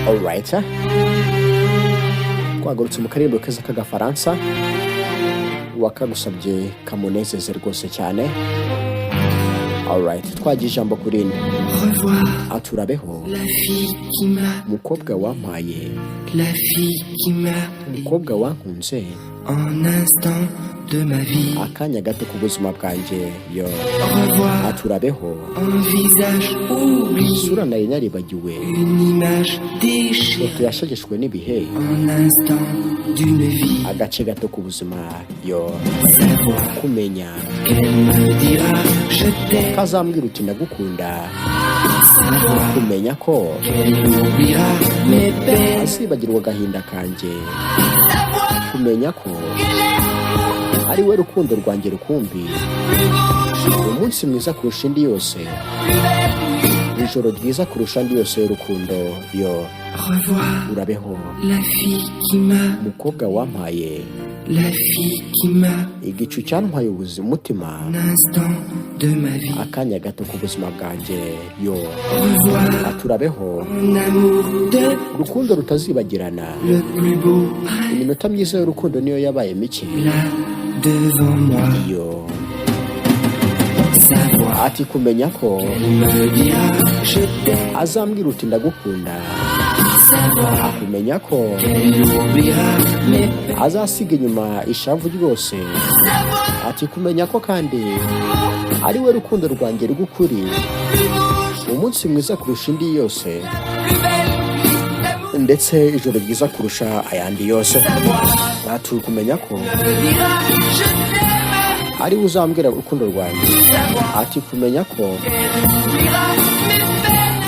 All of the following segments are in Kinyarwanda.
Alright, twagarutse mu karirimbo keza k'agafaransa wakagusabye kamunezeze rwose cyane. Alright, twagiye ijambo kurindi aturabeho umukobwa wampaye, umukobwa wankunze un instant de ma vie, akanya gato ku buzima bwanjye. Yo aturabeho un visage oublié, isura nari naribagiwe, une image déchirée, ifoto yashegeshwe n'ibihe, un instant d'une vie, agace gato ku buzima. Yo savoir kumenya qu'elle me dira je t'aime, kazambwira uti ndagukunda, savoir kumenya ko qu'elle oubliera mes peines, azibagirwa agahinda kanjye, kumenya ko ari we rukundo rwanjye rukumbi, umunsi mwiza kurusha indi yose, ijoro ryiza kurusha indi yose y'urukundo. Yo revoir urabeho la fille qui m'a, umukobwa wampaye, la fille qui m'a, igicu cyantwaye ubuzima umutima, un instant de ma vie, akanya gato ku buzima bwanjye. Yo revoir aturabeho mon amour de urukundo rutazibagirana, le plus beau, iminota myiza y'urukundo niyo yabaye mike. là devant moi, Yo savoir ati kumenya ko qu'elle me dira je t'aime, azambwira uti ndagukunda, savoir kumenya ko qu'elle oubliera mes peines, azasiga inyuma ishavu ryose, ati kumenya ko kandi ari we rukundo rwanjye rw'ukuri, umunsi mwiza kurusha indi yose, ndetse ijoro ryiza kurusha ayandi yose. Ati kumenya ko ari we uzambwira urukundo rwanjye, ati kumenya ko.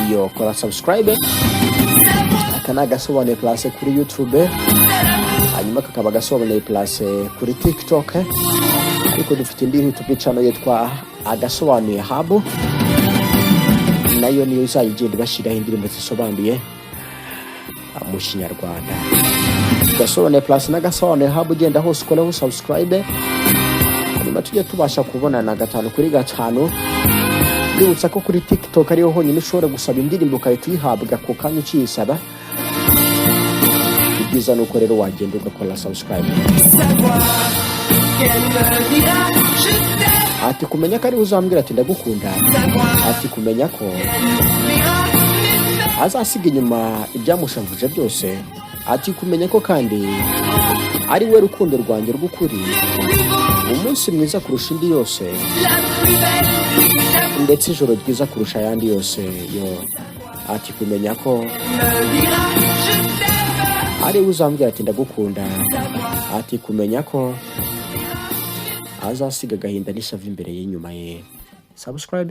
Iyo kora subscribe, aka ni agasobanuye place kuri YouTube, hanyuma kakaba agasobanuye place kuri TikTok, ariko dufite indi YouTube channel yitwa agasobanuye hub, nayo niyo izayigenda bashyiraho indirimbo zisobanuye mu Kinyarwanda. Gasobanuye place n'agasobanuye hub, ugenda hose ukoreho subscribe, hanyuma tujye tubasha kubonana 5 kuri 5. Ndibutsa ko kuri TikTok ariho honyine ushobora gusaba indirimbo ukahita uyihabwa ku kanya ukiyisaba. Ibyiza nuko rero wagenda ugakora subscribe. Ati kumenya ko ari uzambwira ati ndagukunda, ati kumenya ko azasiga inyuma ibyamushavuje byose, ati kumenya ko kandi ari we rukundo rwanjye rw'ukuri, umunsi mwiza kurusha indi yose, ndetse ijoro ryiza kurusha ayandi yose. Yo ati kumenya ko ari we uzambwira ati ndagukunda, ati kumenya ko azasiga agahinda n'ishavu imbere y'inyuma ye. Subscribe.